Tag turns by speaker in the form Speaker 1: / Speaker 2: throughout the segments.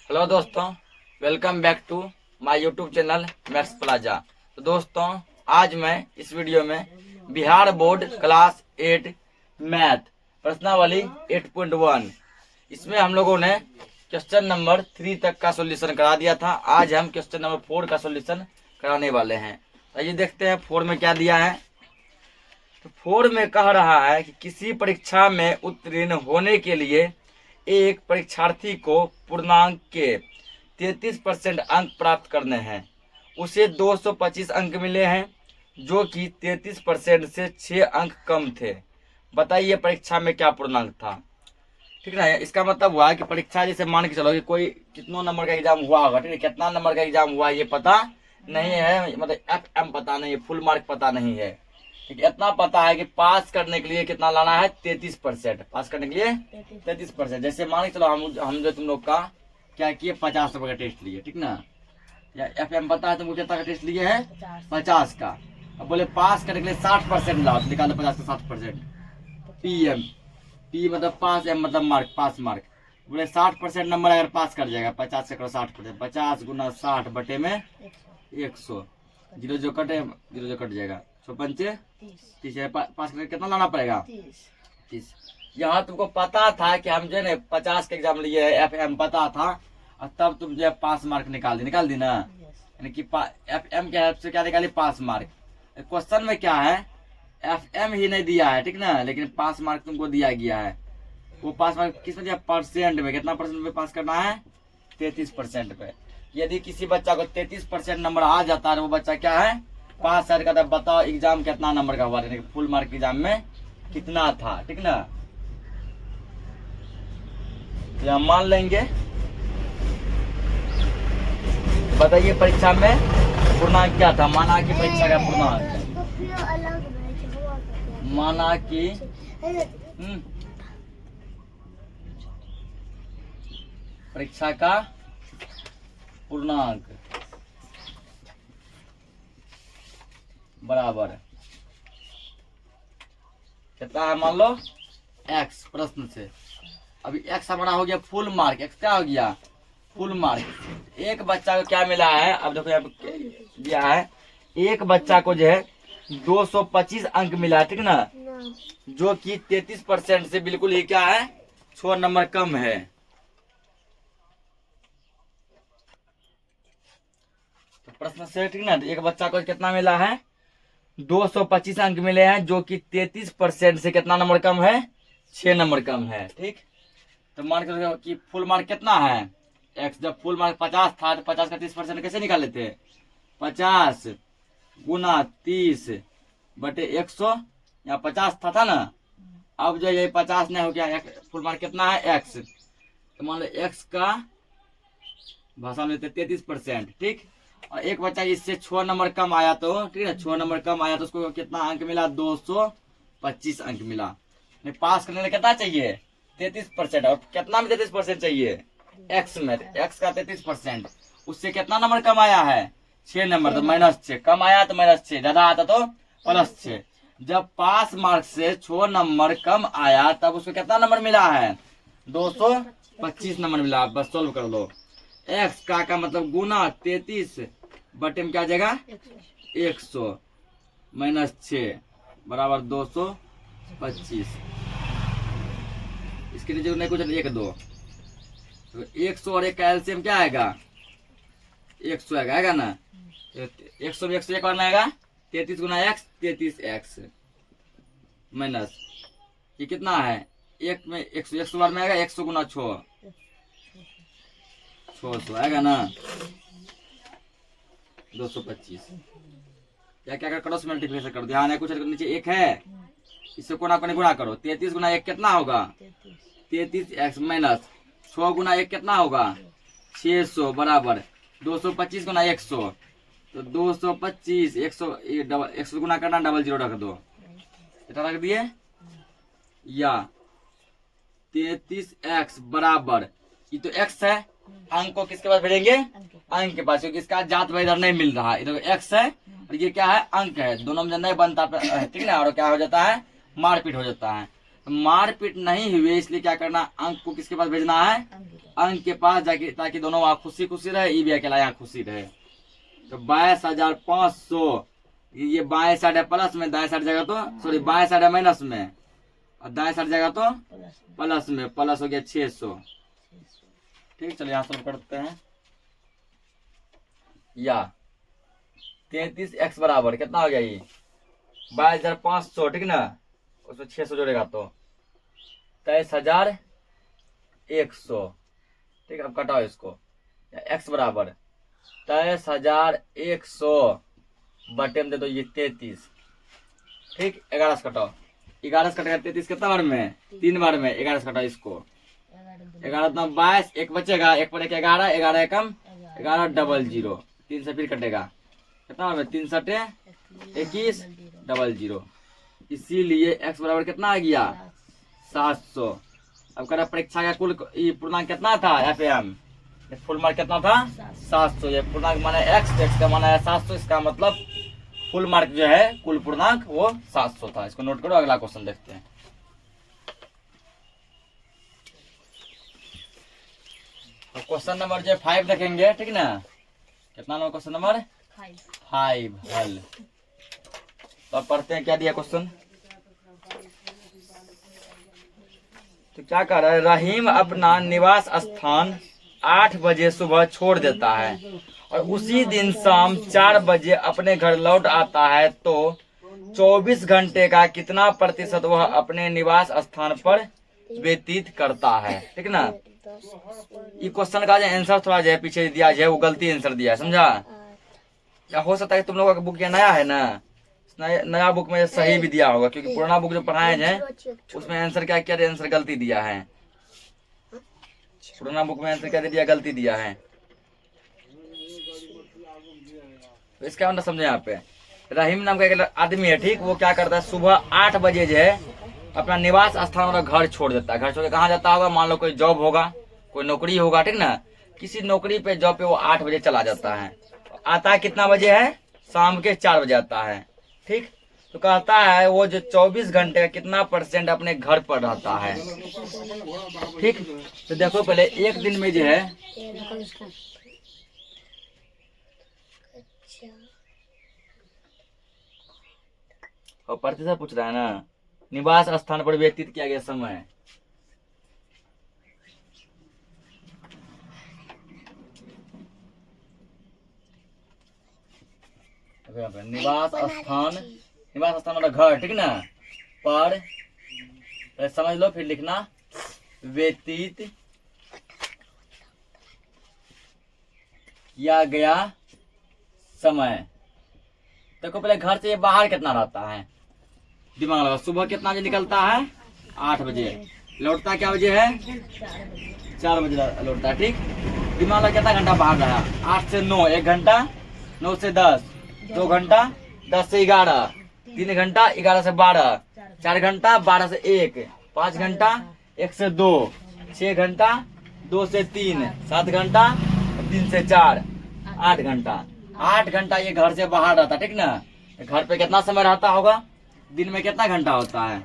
Speaker 1: Hello दोस्तों, welcome back to my YouTube channel Maths Plaza. तो दोस्तों, आज मैं इस वीडियो में बिहार बोर्ड क्लास 8 मैथ प्रश्नावली 8.1 इसमें हम लोगों ने क्वेश्चन नंबर 3 तक का सॉल्यूशन करा दिया था। आज हम क्वेश्चन नंबर 4 का सॉल्यूशन कराने वाले हैं। आइए देखते हैं 4 में क्या दिया है। तो 4 में कह रहा है कि किसी परीक्षा में उत्तीर्ण होने के लिए एक परीक्षार्थी को पूर्णांक के 33% अंक प्राप्त करने हैं। उसे 225 अंक मिले हैं, जो कि 33% से 6 अंक कम थे। बताइए परीक्षा में क्या पूर्णांक था। ठीक है ना। इसका मतलब हुआ कि परीक्षा जैसे मान के चलो कि कोई कितनों नंबर का एग्जाम हुआ होगा, ठीक है, कितना नंबर का एग्जाम हुआ ये पता नहीं है, मतलब FM पता नहीं है, फुल मार्क पता नहीं है। ठीक है, इतना पता है कि पास करने के लिए कितना लाना है, 33%। पास करने के लिए 33%। जैसे मान के चलो हम जो तुम लोग का क्या किए, 50 नंबर का टेस्ट लिए, ठीक ना, या FM पता है तुमको कितना का टेस्ट लिए है, 50 का। अब बोले पास करने के लिए 60% लाओ, तो निकालो 50 का 60%। PM, P मतलब पास, M मतलब मार्क, पास मार्क। बोले 60% नंबर अगर पास कर जाएगा, 50 से करो 60%, 50 गुना 60 बटे में 100, जीरो जो कटे जीरो जो कट जाएगा, 6×5 30। पास करके कितना लाना पड़ेगा, 30। यहाँ तुमको पता था कि हम जो है 50 के एग्जाम लिए है, FM पता था, और तब तुम जो है पास मार्क निकाल दी ना, यानी कि FM के हेल्प से क्या निकाली, पास मार्क। क्वेश्चन में क्या है, FM ही नहीं दिया है, ठीक ना, लेकिन पास मार्क तुमको दिया गया है। वो पास मार्क किस में दिया, परसेंट में। कितना परसेंट पे पास करना है, 33% पे। यदि किसी बच्चा को 33% नंबर आ जाता है, वो बच्चा क्या है, पास कर का। बताओ एग्जाम कितना नंबर का हुआ, फुल मार्क एग्जाम में कितना था, ठीक ना। तो हम मान लेंगे। बताइए परीक्षा में पूर्णांक क्या था। माना कि परीक्षा का पूर्णांक, माना कि परीक्षा का पूर्णांक बराबर कितना है, मान लो x। प्रश्न से अभी x हमारा हो गया फुल मार्क। x क्या हो गया, फुल मार्क। एक बच्चा को क्या मिला है, अब देखो यहाँ पे दिया है, एक बच्चा को जो है 225 अंक मिला है, ठीक ना, जो कि 33% से बिल्कुल ही क्या है, 6 नंबर कम है। तो प्रश्न से, ठीक ना, एक बच्चा को कितना मिला है, 225 अंक मिले हैं, जो कि 33% से कितना नंबर कम है, 6 नंबर कम है। ठीक, तो मान के कि फुल मार्क कितना है, x। जब फुल मार्क 50 था तो 50 का 30% कैसे निकाल लेते, 50 गुना 30 बटे 100। यहाँ 50 था ना, अब जो ये 50 नहीं हो गया, फुल मार्क कितना है, x। तो मान लो x का भाषा में 33%। ठीक, और एक बच्चा इससे 6 नंबर कम आया, तो ठीक है, 6 नंबर कम आया तो उसको कितना अंक मिला, 225 अंक मिला। पास करने में कितना चाहिए, 33%। और कितना में 33% चाहिए, x में। x का 33%, उससे कितना नंबर कम आया है, 6 नंबर, तो -6। कम आया तो -6, ज्यादा आता तो +6। जब पास मार्क से 6 नंबर कम आया, तब उसको कितना नंबर मिला है, 225 नंबर मिला। बस सोल्व कर लो। x का मतलब गुना 33 बटे में क्या जाएगा, 100 -6 बराबर 225। इसके नीचे नहीं कुछ 1 2, तो 100 और 1 का एलसीएम क्या आएगा, 100 आएगा ना। 100 में 100 एक बार में आएगा, 33 गुना x, 33x माइनस ये कितना है, 1 में 100 बार में आएगा, 100 गुना 6, 600 आएगा ना, 225। क्या क्या क्रॉस मल्टीप्लिकेशन कर ध्यान है, कुछ नीचे 1 है, इससे कोना कोने गुणा करो। 33 गुना 1 कितना होगा, 33x माइनस 6 गुना 1 कितना होगा, 600 बराबर 225 गुना 100, तो 225 100 गुना करना, डबल जीरो रख दो, इतना रख दिए। या 33x बराबर, ये तो x है, अंक को किसके पास भेजेंगे, अंक के पास, क्योंकि इसका जात भाई इधर नहीं मिल रहा है। इधर x है और ये क्या है, अंक है, दोनों में नहीं बनता, ठीक है ना, और क्या हो जाता है, मारपीट हो जाता है। मारपीट नहीं हुई इसलिए क्या करना, अंक को किसके पास भेजना है, अंक के पास जाके, ताकि दोनों वहां खुशी खुशी रहे, ये भी अकेला यहाँ खुशी रहे। तो 22,500, ये बाएं साइड है प्लस में, दाएं साइड जगह तो सॉरी बाएं साइड है माइनस में, और दाएं साइड जगह तो प्लस में, प्लस हो गया 600। ठीक, चलिए यहाँ सोल्व करते हैं। या 33x बराबर कितना हो गया, ये 22,500, ठीक ना, उसमें 600 जोड़ेगा तो 23,100। ठीक, अब कटाओ इसको। x बराबर 23,100 बटे में दे दो ये 33। ठीक, 11 से कटाओ, 11 से कटेगा 33 कितना बार में, 3 बार में, 11 से कटाओ इसको, 11 22, एक बचेगा, एक पर 11, 11 एकम 11 00, 3 से फिर कटेगा कितना बार में, 3 सटे 21 00। इसीलिए x बराबर कितना आ गया 700। अब करा परीक्षा का कुल पूर्णांक कितना था, एफएम फुल मार्क कितना था 700। ये पूर्णांक माने x का माना है 700, इसका मतलब फुल मार्क जो है कुल पूर्णांक वो 700 था। इसको नोट करो, अगला क्वेश्चन देखते हैं। तो क्वेश्चन नंबर जो 5 देखेंगे, ठीक ना, कितना नंबर क्वेश्चन नंबर 5 हल। तो अब पढ़ते हैं क्या दिया क्वेश्चन। तो क्या कर रहा है, रहीम अपना निवास स्थान 8 बजे सुबह छोड़ देता है और उसी दिन शाम 4 बजे अपने घर लौट आता है, तो 24 घंटे का कितना प्रतिशत वह अपने निवास स्थान पर व्यतीत करता है। ठीक ना, ये क्वेश्चन का जो आंसर थोड़ा जो है पीछे दिया है, वो गलती आंसर दिया है, समझा। या हो सकता है तुम लोगों का बुक ये नया है ना, नया बुक में सही भी दिया होगा, क्योंकि पुराना बुक जो पढ़ाए हैं उसमें आंसर क्या किया, आंसर गलती दिया है। पुराना बुक में आंसर क्या दिया, गलती दिया है। तो इसका मतलब समझे, यहाँ पे रहीम नाम का एक आदमी है, ठीक, वो क्या करता है, सुबह 8 बजे जो है अपना निवास स्थान और घर छोड़ देता है। घर छोड़ के कहाँ जाता होगा, मान लो कोई जॉब होगा, कोई नौकरी होगा, ठीक ना, किसी नौकरी पे जॉब पे वो 8 बजे चला जाता है, आता है कितना बजे है, शाम के 4 बजे आता है। ठीक, तो कहता है वो जो 24 घंटे का कितना % अपने घर पर रहता है। ठीक, तो देखो पहले एक दिन में जो है और प्रतिशत पूछ रहा है ना, निवास स्थान पर व्यतीत किया गया समय। निवास स्थान वाला घर, ठीक ना, पर समझ लो, फिर लिखना व्यतीत किया गया समय। देखो पहले घर से ये बाहर कितना रहता है, दिमाग लगा, सुबह कितना बजे निकलता है 8 बजे, लौटता क्या बजे है 4 बजे लौटता है। ठीक, दिमाग लगा कितना घंटा बाहर रहा, 8 से 9 1 घंटा, 9 से 10 2 घंटा, 10 से 11 3 घंटा, 11 से 12 4 घंटा, 12 से 1 5 घंटा, 1 से 2 6 घंटा, 2 से 3 7 घंटा, 3 से 4 8 घंटा। 8 घंटा ये घर से बाहर रहता, ठीक ना। घर पे कितना समय रहता होगा, दिन में कितना घंटा होता है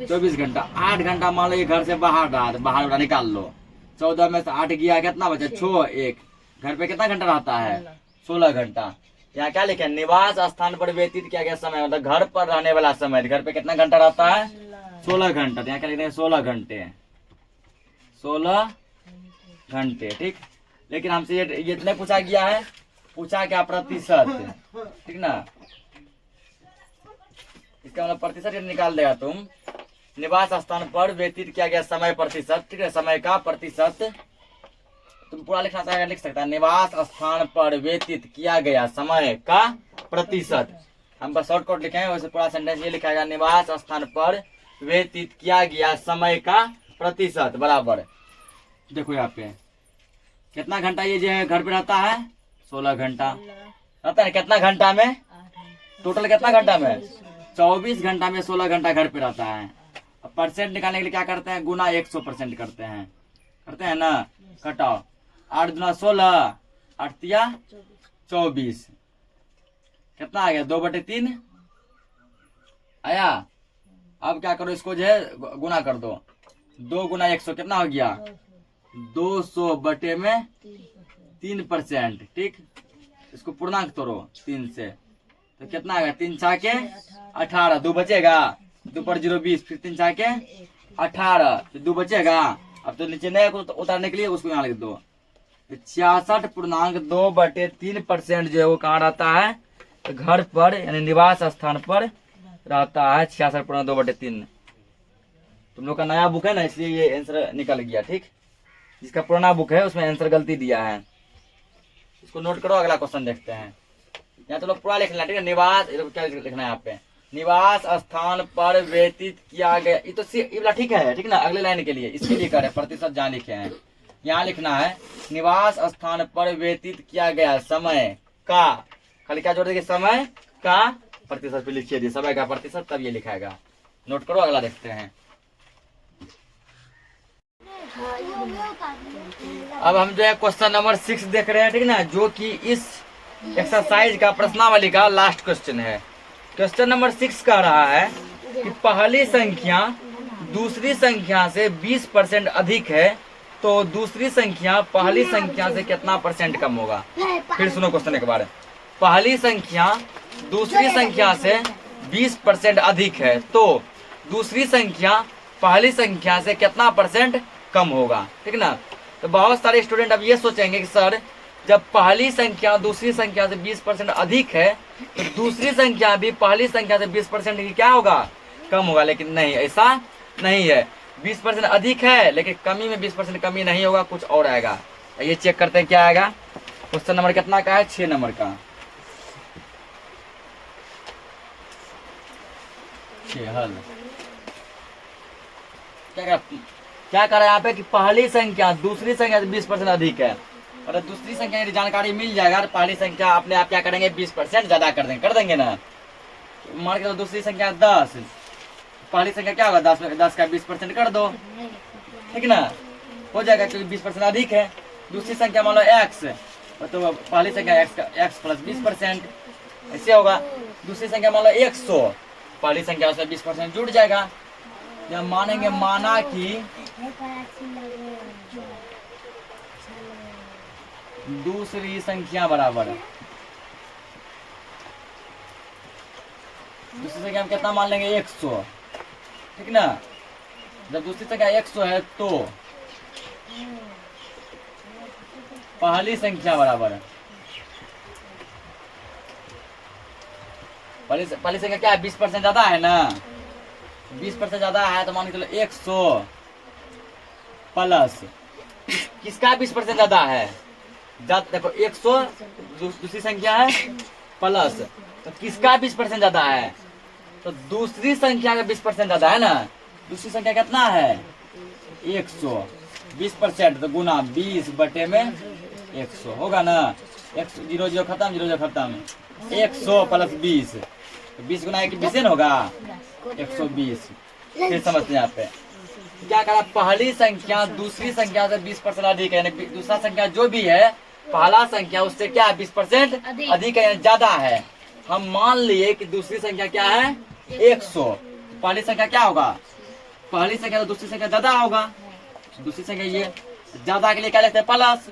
Speaker 1: 24 घंटा। 8 घंटा मान लो ये घर से बाहर रहा, बाहर निकाल लो, 14 में से 8 गया, कितना बचा 6 1, घर पे कितना घंटा रहता है 16 घंटा। यहाँ क्या लिखे, निवास स्थान पर व्यतीत किया गया समय, मतलब घर पर रहने वाला समय, घर पे कितना घंटा रहता है 16 घंटा। यहाँ क्या लिखते हैं 16 घंटे 16 घंटे। ठीक, लेकिन हमसे ये इतने पूछा गया है, पूछा क्या प्रतिशत, ठीक ना, इसका मतलब प्रतिशत निकाल देगा तुम, निवास स्थान पर व्यतीत किया गया समय प्रतिशत, ठीक है, समय का प्रतिशत तुम पूरा लिखना चाहेगा लिख सकता है, निवास स्थान पर व्यतीत किया गया समय का प्रतिशत। हम बस शॉर्टकट लिखे हैं, वैसे पूरा सेंटेंस ये लिखा गया, निवास स्थान पर व्यतीत किया गया समय का प्रतिशत बराबर। देखो यहाँ पे कितना घंटा ये जो है घर पे रहता है 16 घंटा रहता है, कितना घंटा में, टोटल कितना घंटा में 24 घंटा में 16 घंटा घर पे रहता है। अब परसेंट निकालने के लिए क्या करते हैं, गुना 100% करते हैं ना, कटाओ 8 गुना 16 8 तिया 24, कितना आ गया 2/3 आया, अब क्या करो, इसको जो है गुना कर दो। 2 गुना 100 कितना हो गया? 200 बटे में 3%। ठीक, इसको पूर्णांक तोड़ो 3 से, तो कितना आएगा? 3 छाके 18, 2 बचेगा, 2 पर 0 20, फिर 3 छाके 18, फिर 2 बचेगा। अब तो नीचे नहीं उतारने के लिए उसको यहाँ लिख दो। 66.2 बटे 3% जो है वो कहाँ रहता है? तो घर पर यानी निवास स्थान पर रहता है 66.2 बटे 3। तुम लोग का नया बुक है ना, इसलिए ये आंसर निकल गया। ठीक, जिसका पुराना बुक है उसमें आंसर गलती दिया है, इसको नोट करो। अगला क्वेश्चन देखते हैं। यहाँ तो लोग पूरा लिखना है। ठीक है, निवास क्या लिखना है यहाँ पे? निवास स्थान पर व्यतीत किया गया, ये तो ये ठीक है। ठीक ना, अगले लाइन के लिए इसके लिए करे प्रतिशत जहाँ लिखे हैं, यहाँ लिखना है निवास स्थान पर व्यतीत किया गया समय का, खाली क्या जोड़ देंगे? समय का प्रतिशत पे लिखिए दिए, समय का प्रतिशत, तब ये लिखाएगा। नोट करो, अगला देखते हैं। अब हम जो है क्वेश्चन नंबर 6 देख रहे हैं। ठीक ना, जो कि इस एक्सरसाइज का प्रश्नावली का लास्ट क्वेश्चन है। क्वेश्चन नंबर 6 कह रहा है कि पहली संख्या दूसरी संख्या से 20% अधिक है, तो दूसरी संख्या पहली संख्या से कितना % कम होगा? फिर सुनो क्वेश्चन एक बार। पहली संख्या दूसरी संख्या से 20% अधिक है, तो दूसरी संख्या पहली संख्या से कितना % कम होगा? ठीक ना, तो बहुत सारे स्टूडेंट अब ये सोचेंगे कि सर जब पहली संख्या दूसरी संख्या से 20% अधिक है, तो दूसरी संख्या भी पहली संख्या से 20% की क्या होगा? कम होगा। लेकिन नहीं, ऐसा नहीं है। 20% अधिक है, लेकिन कमी में 20% कमी नहीं होगा, कुछ और आएगा। ये चेक करते हैं क्या आएगा। क्वेश्चन नंबर कितना का है? 6 नंबर का। 6 हल। क्या कर रहा है यहाँ पे कि पहली संख्या दूसरी संख्या से 20% अधिक है, और दूसरी संख्या की जानकारी मिल जाएगा, पहली संख्या अपने आप क्या करेंगे? 20% ज्यादा कर देंगे ना। मान के दूसरी संख्या 10, पहली संख्या क्या होगा? 10 का 20% कर दो। ठीक ना, हो जाएगा, क्योंकि 20% अधिक है। दूसरी संख्या मान लो x, तो पहली संख्या x प्लस 20%, ऐसे होगा। दूसरी संख्या मान लो 100, पहली संख्या उसमें 20% जुड़ जाएगा। जब मानेंगे माना कि दूसरी संख्या बराबर, दूसरी संख्या हम कितना मान लेंगे? 100। ठीक ना, जब दूसरी संख्या 100 है तो पहली संख्या बराबर, पहली संख्या क्या है? 20% ज्यादा है ना, 20% ज्यादा है, तो मान के चलो 100 प्लस किसका 20% ज्यादा है? देखो 100 दूसरी संख्या है, प्लस तो किसका 20% ज्यादा है? तो दूसरी संख्या का 20% ज्यादा है ना। दूसरी संख्या कितना है? 100, 20% तो गुना 20 बटे में 100 होगा ना। 0 0 खत्म, 0 0 खत्म, 100 प्लस 20, तो 20 गुना 1 20 होगा 120। फिर समझते हैं यहाँ पे क्या करा? पहली संख्या दूसरी संख्या से 20% अधिक है, यानी दूसरा संख्या जो भी है पहला संख्या उससे क्या है? 20% अधिक है, यानी ज्यादा है। हम मान लिए कि दूसरी संख्या क्या है? 100। पहली संख्या क्या होगा? पहली संख्या तो दूसरी संख्या ज्यादा होगा। दूसरी संख्या ये ज्यादा के लिए क्या लिखते हैं? Plus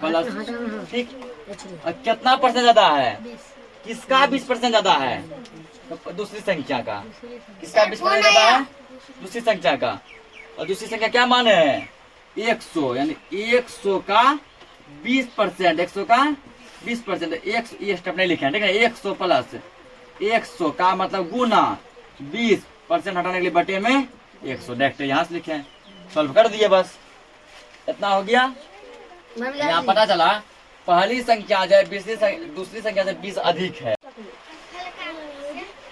Speaker 1: plus. ठीक, और कितना % ज्यादा है? किसका 20% ज्यादा है? तो दूसरी संख्या का। किसका 20% ज्यादा है? दूसरी संख्या का। और दूसरी संख्या क्या माने हैं? 100, यानी 100 का 20%, 100 का 20%। ये स्टेप नहीं लिखे हैं, ठीक है। 100 प्लस 100 का मतलब गुना 20% हटाने के लिए बटे में 100, डायरेक्ट यहाँ से लिखे, सॉल्व कर दिए, बस इतना हो गया। यहाँ पता चला पहली संख्या जो है दूसरी संख्या से 20 अधिक है।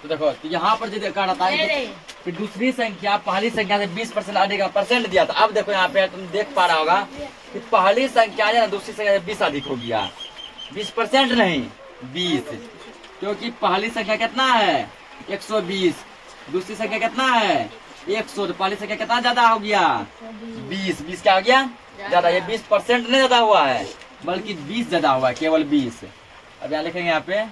Speaker 1: तो देखो, तो यहाँ पर जो देखा रहता है कि दूसरी संख्या पहली संख्या से 20% अधिक परसेंट दिया था। अब देखो यहाँ पे तुम देख पा रहा होगा कि पहली संख्या है ना दूसरी संख्या से 20 अधिक हो गया। 20% नहीं, 20, क्योंकि पहली संख्या कितना है? 120, दूसरी संख्या कितना है? 100, तो पहली संख्या कितना ज्यादा हो गया? 20 क्या हो गया? ज्यादा। ये 20% नहीं ज्यादा हुआ है, बल्कि 20 ज्यादा हुआ है, केवल 20। अब यहाँ लिखेंगे यहाँ पे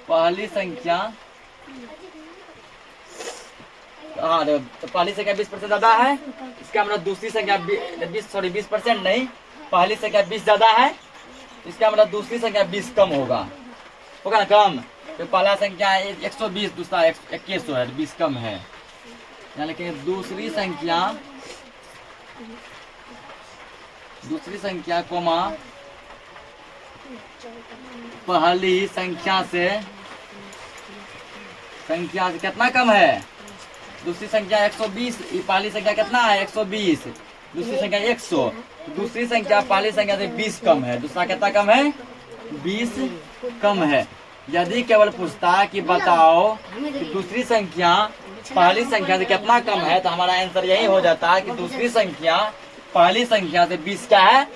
Speaker 1: पहली संख्या, हाँ तो पहली संख्या 20% ज्यादा है, इसका मतलब दूसरी संख्या 20% नहीं, पहली संख्या 20 ज्यादा है, इसका मतलब दूसरी संख्या 20 कम होगा ना कम। तो पहला संख्या 120, दूसरा 2100 है, 20 कम है। यानी कि दूसरी संख्या कोमा पहली संख्या से कितना कम है? दूसरी संख्या 120, पहली संख्या कितना है? 120, दूसरी संख्या 100, दूसरी संख्या पहली संख्या से 20 कम है, दूसरा कितना कम है? 20 कम है। यदि केवल पूछता है कि बताओ कि दूसरी संख्या पहली संख्या से कितना कम है, तो हमारा आंसर यही हो जाता है कि दूसरी संख्या पहली संख्या से 20 क्या है?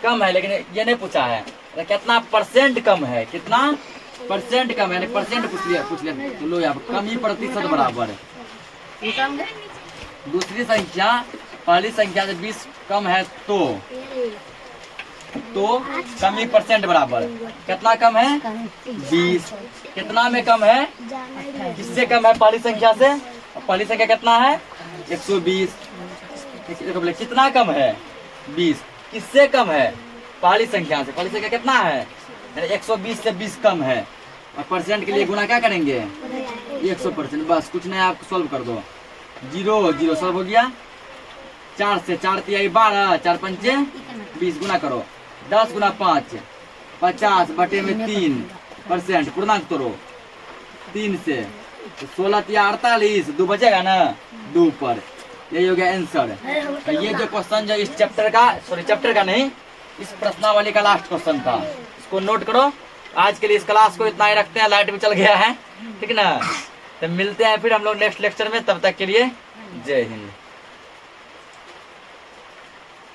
Speaker 1: कम है। लेकिन ये नहीं पूछा है तो कितना परसेंट कम है, कितना परसेंट कम है, यानी परसेंट पूछ लिया तो लो यहाँ कम ही प्रतिशत बराबर है। दूसरी संख्या पहली संख्या से 20 कम है तो कम ही परसेंट बराबर कितना कम है? 20। कितना में कम है? किससे कम है? पहली संख्या से। पहली संख्या कितना है? 120। कितना कम है? 20। किससे कम है? पहली संख्या से। पहली संख्या कितना है? 120 से 20 कम है। और परसेंट के लिए गुना क्या करेंगे? 100%। बस कुछ नहीं, आप सॉल्व कर दो। 0 0 सॉल्व हो गया। 4 से 4 तिहाई 12, 4 पंचे 20 गुना करो। 10 गुना 5 50 बटे में 3% पूर्णांक तोड़ो 3 से। 16 तिया 48, 2 बचेगा ना, 2 पर। यही हो गया आंसर। ये जो क्वेश्चन जो इस चैप्टर का नहीं, इस प्रश्नावली का लास्ट क्वेश्चन था, इसको नोट करो। आज के लिए इस क्लास को इतना ही रखते हैं, लाइट भी चल गया है, ठीक ना। तो मिलते हैं फिर हम लोग नेक्स्ट लेक्चर में, तब तक के लिए जय हिंद।